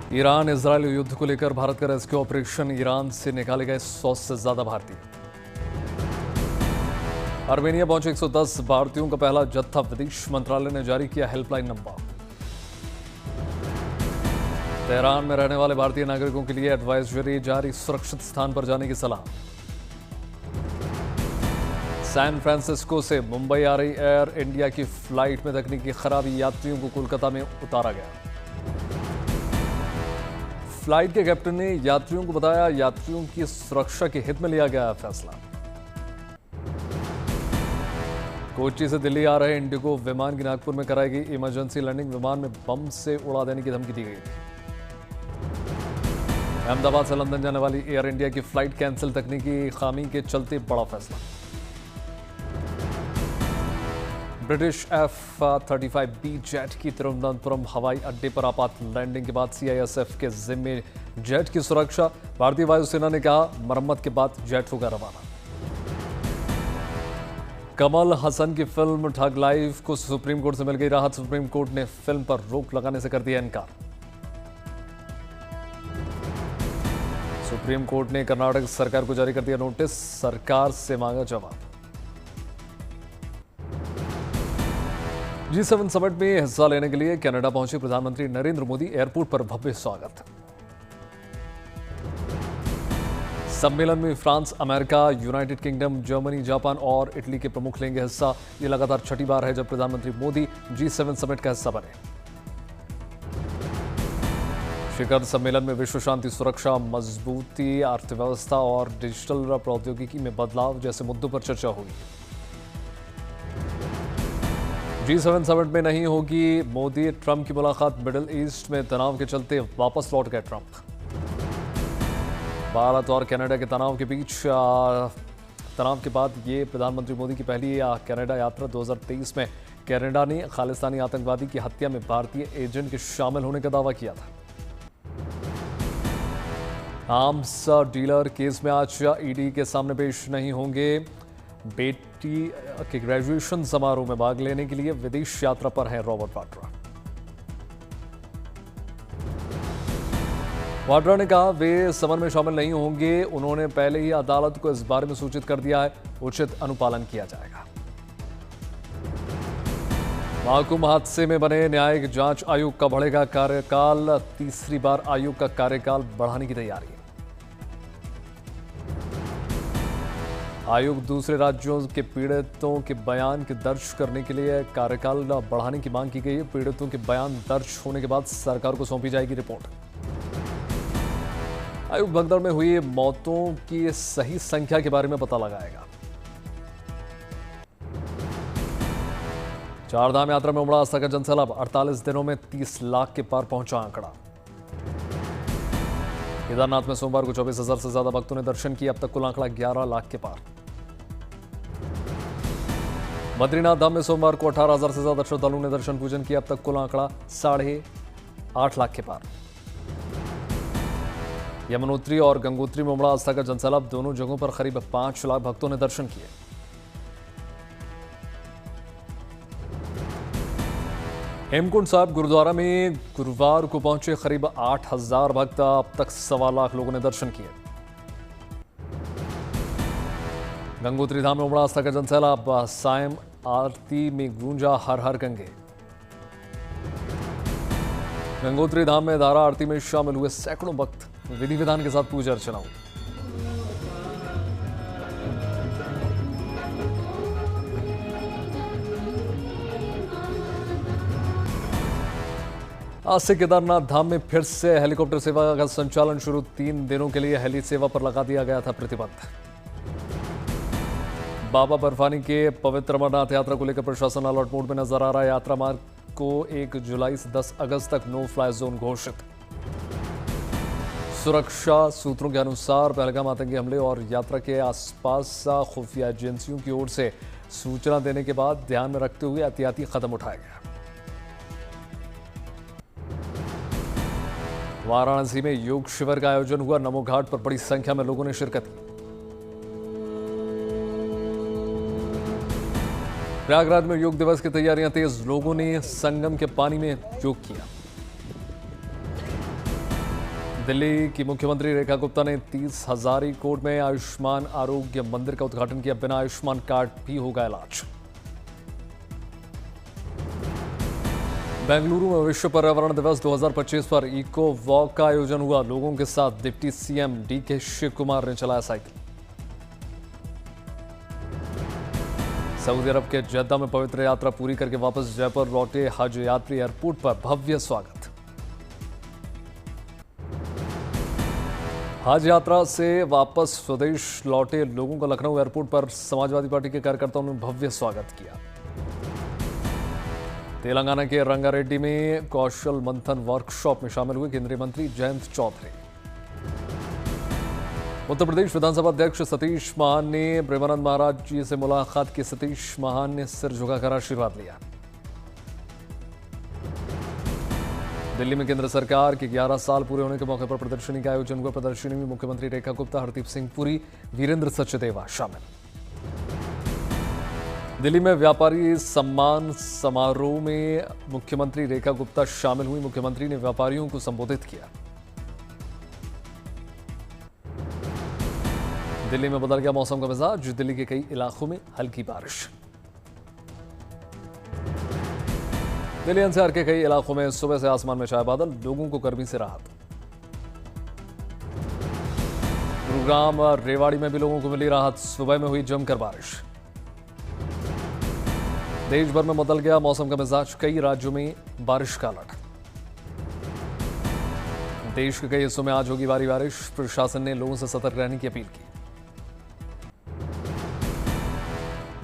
Iran Israel युद्ध को लेकर भारत का रेस्क्यू ऑपरेशन, ईरान से निकाले गए 100 से ज्यादा भारतीय। आर्मेनिया पहुंचे 110 भारतीयों का पहला जत्था, विदेश मंत्रालय ने जारी किया हेल्पलाइन नंबर। तेहरान में रहने वाले भारतीय नागरिकों के लिए एडवाइजरी जारी, सुरक्षित स्थान पर जाने की सलाह। सैन फ्रांसिस्को से मुंबई आ रही एयर इंडिया की फ्लाइट में तकनीकी खराबी, यात्रियों को कोलकाता में उतारा गया। फ्लाइट के कैप्टन ने यात्रियों को बताया, यात्रियों की सुरक्षा के हित में लिया गया फैसला। कोच्चि से दिल्ली आ रहे इंडिगो विमान की नागपुर में कराई गई इमरजेंसी लैंडिंग, विमान में बम से उड़ा देने की धमकी दी गई थी। अहमदाबाद से लंदन जाने वाली एयर इंडिया की फ्लाइट कैंसिल, तकनीकी खामी के चलते बड़ा फैसला। ब्रिटिश F-35B जेट की तिरुवनंतपुरम हवाई अड्डे पर आपात लैंडिंग के बाद CISF के जिम्मे जेट की सुरक्षा, भारतीय वायुसेना ने कहा मरम्मत के बाद जेट होगा रवाना। कमल हसन की फिल्म ठग लाइफ को सुप्रीम कोर्ट से मिल गई राहत, सुप्रीम कोर्ट ने फिल्म पर रोक लगाने से कर दिया इनकार। सुप्रीम कोर्ट ने कर्नाटक सरकार को जारी कर दिया नोटिस, सरकार से मांगा जवाब। G7 समिट में हिस्सा लेने के लिए कनाडा पहुंचे प्रधानमंत्री नरेंद्र मोदी, एयरपोर्ट पर भव्य स्वागत। सम्मेलन में France, America, United kingdom, Germany, Japan और इटली के प्रमुख लेंगे हिस्सा। ये लगातार छठी बार है जब प्रधानमंत्री मोदी G7 समिट का हिस्सा बने। शिखर सम्मेलन में विश्व शांति, सुरक्षा, मजबूती, अर्थव्यवस्था और डिजिटल प्रौद्योगिकी में बदलाव जैसे मुद्दों पर चर्चा होगी। G7 समिट में नहीं होगी मोदी ट्रंप की मुलाकात, मिडिल ईस्ट में तनाव के चलते वापस लौट गए ट्रंप। भारत और कनाडा के तनाव के बीच तनाव के बाद ये प्रधानमंत्री मोदी की पहली कनाडा यात्रा। 2023 में कनाडा ने खालिस्तानी आतंकवादी की हत्या में भारतीय एजेंट के शामिल होने का दावा किया था। आर्म्स डीलर केस में आज ईडी के सामने पेश नहीं होंगे। बेटी के ग्रेजुएशन समारोह में भाग लेने के लिए विदेश यात्रा पर है रॉबर्ट वाड्रा। वाड्रा ने कहा वे समन में शामिल नहीं होंगे, उन्होंने पहले ही अदालत को इस बारे में सूचित कर दिया है, उचित अनुपालन किया जाएगा। महाकुंभ हादसे में बने न्यायिक जांच आयोग का बढ़ेगा कार्यकाल, तीसरी बार आयोग का कार्यकाल बढ़ाने की तैयारी। आयोग दूसरे राज्यों के पीड़ितों के बयान के दर्ज करने के लिए कार्यकाल बढ़ाने की मांग की गई है। पीड़ितों के बयान दर्ज होने के बाद सरकार को सौंपी जाएगी रिपोर्ट। आयोग भगदड़ में हुई मौतों की सही संख्या के बारे में पता लगाएगा। चारधाम यात्रा में उमड़ा आस्था का जनसैलाब, 48 दिनों में 30 लाख के पार पहुंचा आंकड़ा। केदारनाथ में सोमवार को 24,000 से ज्यादा भक्तों ने दर्शन किया, अब तक कुल आंकड़ा 11 लाख के पार। बद्रीनाथ धाम में सोमवार को 18,000 से ज्यादा श्रद्धालुओं ने दर्शन पूजन किया, अब तक कुल आंकड़ा 8.5 लाख के पार। यमुनोत्री और गंगोत्री में उमड़ा आस्था का जनसैलाब, दोनों जगहों पर करीब 5 लाख भक्तों ने दर्शन किए। हेमकुंड साहिब गुरुद्वारा में गुरुवार को पहुंचे करीब 8,000 भक्त, अब तक 1.25 लाख लोगों ने दर्शन किए। गंगोत्री धाम में उमड़ा आस्था का जनसैलाब, सायं आरती में गूंजा हर हर गंगे। गंगोत्री धाम में धारा आरती में शामिल हुए सैकड़ों भक्त, विधि विधान के साथ पूजा अर्चना हुई। आज से केदारनाथ धाम में फिर से हेलीकॉप्टर सेवा का संचालन शुरू, 3 दिनों के लिए हेली सेवा पर लगा दिया गया था प्रतिबंध। बाबा बर्फानी के पवित्र अमरनाथ यात्रा को लेकर प्रशासन अलर्ट मोड में नजर आ रहा है। यात्रा मार्ग को 1 जुलाई से 10 अगस्त तक नो फ्लाई जोन घोषित। सुरक्षा सूत्रों के अनुसार पहलगाम आतंकी हमले और यात्रा के आसपास खुफिया एजेंसियों की ओर से सूचना देने के बाद ध्यान में रखते हुए एहतियाती कदम उठाया गया। वाराणसी में योग शिविर का आयोजन हुआ, नमो घाट पर बड़ी संख्या में लोगों ने शिरकत की। प्रयागराज में योग दिवस की तैयारियां तेज, लोगों ने संगम के पानी में योग किया। दिल्ली की मुख्यमंत्री रेखा गुप्ता ने 30,000 कोट में आयुष्मान आरोग्य मंदिर का उद्घाटन किया। बिना आयुष्मान कार्ड भी होगा इलाज। बेंगलुरु में विश्व पर्यावरण दिवस 2025 पर इको वॉक का आयोजन हुआ। लोगों के साथ डिप्टी सीएम डीके शिव कुमार ने चलाया साइकिल। सऊदी अरब के जद्दा में पवित्र यात्रा पूरी करके वापस जयपुर लौटे हज यात्री एयरपोर्ट पर भव्य स्वागत। हज यात्रा से वापस स्वदेश लौटे लोगों का लखनऊ एयरपोर्ट पर समाजवादी पार्टी के कार्यकर्ताओं ने भव्य स्वागत किया। तेलंगाना के रंगारेड्डी में कौशल मंथन वर्कशॉप में शामिल हुए केंद्रीय मंत्री जयंत चौधरी। उत्तर प्रदेश विधानसभा अध्यक्ष सतीश महान ने प्रेमानंद महाराज जी से मुलाकात की। सतीश महान ने सिर झुकाकर आशीर्वाद लिया। दिल्ली में केंद्र सरकार के 11 साल पूरे होने के मौके पर प्रदर्शनी का आयोजन हुआ। प्रदर्शनी में मुख्यमंत्री रेखा गुप्ता, हरदीप सिंह पुरी, वीरेंद्र सचदेवा शामिल। दिल्ली में व्यापारी सम्मान समारोह में मुख्यमंत्री रेखा गुप्ता शामिल हुई। मुख्यमंत्री ने व्यापारियों को संबोधित किया। दिल्ली में बदल गया मौसम का मिजाज। दिल्ली के कई इलाकों में हल्की बारिश। दिल्ली एनसीआर के कई इलाकों में सुबह से आसमान में छाए बादल, लोगों को गर्मी से राहत। गुरुग्राम और रेवाड़ी में भी लोगों को मिली राहत। सुबह में हुई जमकर बारिश। देश भर में बदल गया मौसम का मिजाज। कई राज्यों में बारिश का अलर्ट। देश के कई हिस्सों में आज होगी भारी बारिश। प्रशासन ने लोगों से सतर्क रहने की अपील की।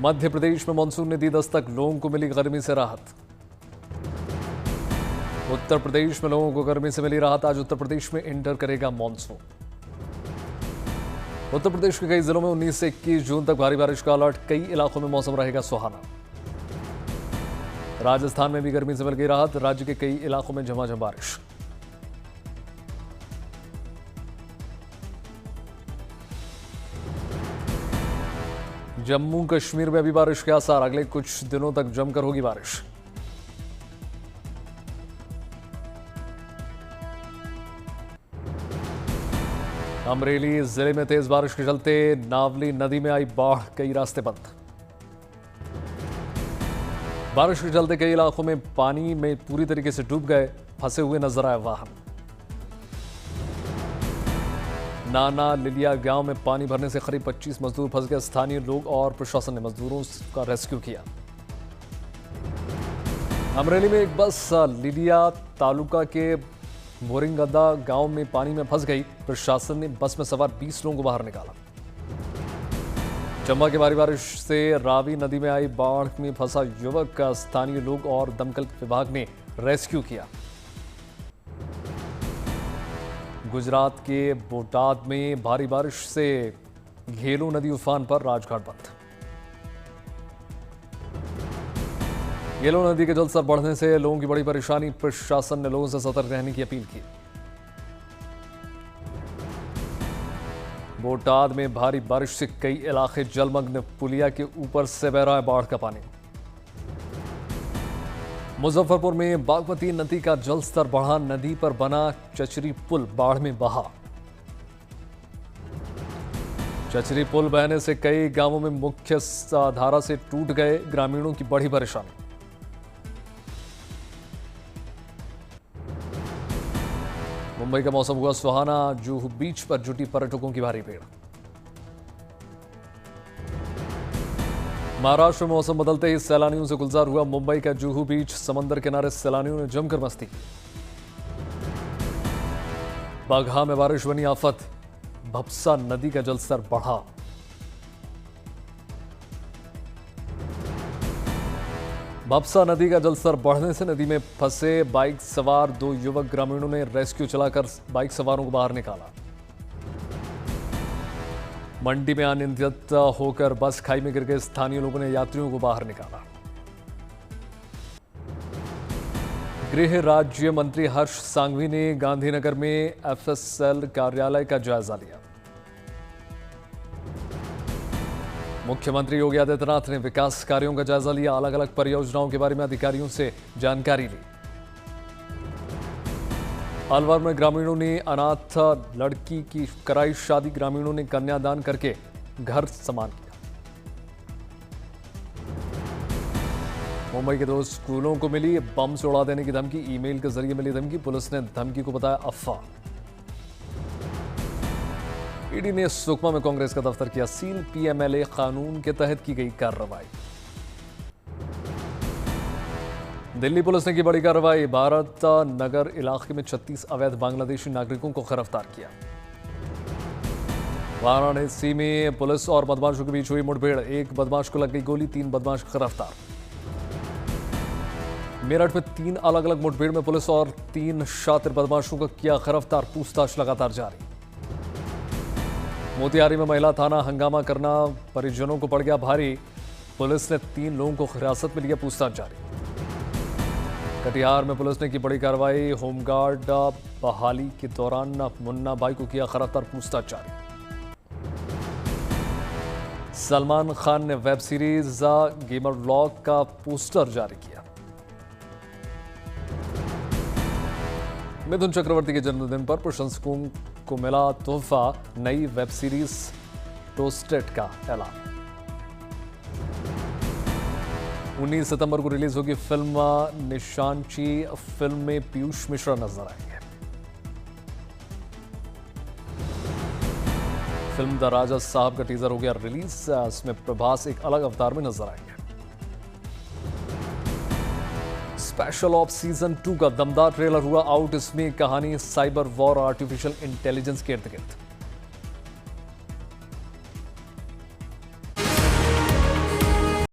मध्य प्रदेश में मानसून ने दी दस्तक, लोगों को मिली गर्मी से राहत। उत्तर प्रदेश में लोगों को गर्मी से मिली राहत। आज उत्तर प्रदेश में एंटर करेगा मानसून। उत्तर प्रदेश के कई जिलों में 19 से 21 जून तक भारी बारिश का अलर्ट। कई इलाकों में मौसम रहेगा सुहाना। राजस्थान में भी गर्मी से मिल गई राहत। राज्य के कई इलाकों में झमाझम बारिश। जम्मू कश्मीर में भी बारिश के आसार। अगले कुछ दिनों तक जमकर होगी बारिश। अमरेली जिले में तेज बारिश के चलते नावली नदी में आई बाढ़। कई रास्ते बंद। बारिश के चलते कई इलाकों में पानी में पूरी तरीके से डूब गए। फंसे हुए नजर आए वाहन। नाना लिलिया गांव में पानी भरने से करीब 25 मजदूर फंस गए। स्थानीय लोग और प्रशासन ने मजदूरों का रेस्क्यू किया। अमरेली में एक बस लिलिया तालुका के मोरिंगदा गांव में पानी में फंस गई। प्रशासन ने बस में सवार 20 लोगों को बाहर निकाला। चंबा की भारी बारिश से रावी नदी में आई बाढ़ में फंसा युवक का स्थानीय लोग और दमकल विभाग ने रेस्क्यू किया। गुजरात के बोटाद में भारी बारिश से घेलो नदी उफान पर, राजघाट बंद। घेलो नदी के जलस्तर बढ़ने से लोगों की बड़ी परेशानी। प्रशासन ने लोगों से सतर्क रहने की अपील की। बोटाद में भारी बारिश से कई इलाके जलमग्न। पुलिया के ऊपर से बह रहा है बाढ़ का पानी। मुजफ्फरपुर में बागमती नदी का जलस्तर बढ़ा। नदी पर बना चचरी पुल बाढ़ में बहा। चचरी पुल बहने से कई गांवों में मुख्य धारा से टूट गए। ग्रामीणों की बड़ी परेशानी। मुंबई का मौसम हुआ सुहाना। जुहू बीच पर जुटी पर्यटकों की भारी भीड़। महाराष्ट्र में मौसम बदलते ही सैलानियों से गुलजार हुआ मुंबई का जुहू बीच। समंदर किनारे सैलानियों ने जमकर मस्ती की। बाघा में बारिश बनी आफत। भपसा नदी का जलस्तर बढ़ा। भपसा नदी का जलस्तर बढ़ने से नदी में फंसे बाइक सवार 2 युवक ग्रामीणों ने रेस्क्यू चलाकर बाइक सवारों को बाहर निकाला। मंडी में अनियंत्रित होकर बस खाई में गिर गए। स्थानीय लोगों ने यात्रियों को बाहर निकाला। गृह राज्य मंत्री हर्ष सांघवी ने गांधीनगर में एफएसएल कार्यालय का जायजा लिया। मुख्यमंत्री योगी आदित्यनाथ ने विकास कार्यों का जायजा लिया। अलग अलग परियोजनाओं के बारे में अधिकारियों से जानकारी ली। अलवर में ग्रामीणों ने अनाथ लड़की की कराई शादी। ग्रामीणों ने कन्यादान करके घर समान किया। मुंबई के 2 स्कूलों को मिली बम से उड़ा देने की धमकी। ईमेल के जरिए मिली धमकी। पुलिस ने धमकी को बताया अफवाह। ईडी ने सुकमा में कांग्रेस का दफ्तर किया सील। पीएमएलए कानून के तहत की गई कार्रवाई। दिल्ली पुलिस ने की बड़ी कार्रवाई। भारत नगर इलाके में 36 अवैध बांग्लादेशी नागरिकों को गिरफ्तार किया। वाराणसी में पुलिस और बदमाशों के बीच हुई मुठभेड़। 1 बदमाश को लग गई गोली। 3 बदमाश गिरफ्तार। मेरठ में 3 अलग अलग मुठभेड़ में पुलिस और 3 शातिर बदमाशों को किया गिरफ्तार। पूछताछ लगातार जारी। मोतिहारी में महिला थाना हंगामा करना परिजनों को पड़ गया भारी। पुलिस ने 3 लोगों को हिरासत में लिया। पूछताछ जारी। कटिहार में पुलिस ने की बड़ी कार्रवाई। होमगार्ड बहाली के दौरान मुन्ना भाई को किया गिरफ्तार। पूछताछ जारी। सलमान खान ने वेब सीरीज गेमर व्लॉग का पोस्टर जारी किया। मिथुन चक्रवर्ती के जन्मदिन पर प्रशंसकों को मिला तोहफा। नई वेब सीरीज टोस्टेड का ऐलान। 19 सितंबर को रिलीज होगी फिल्म निशांची। फिल्म में पीयूष मिश्रा नजर आएंगे। फिल्म द राजा साहब का टीजर हो गया रिलीज। इसमें प्रभास एक अलग अवतार में नजर आएंगे। स्पेशल ऑप्स सीजन 2 का दमदार ट्रेलर हुआ आउट। इसमें कहानी साइबर वॉर और आर्टिफिशियल इंटेलिजेंस के इर्द गिर्द।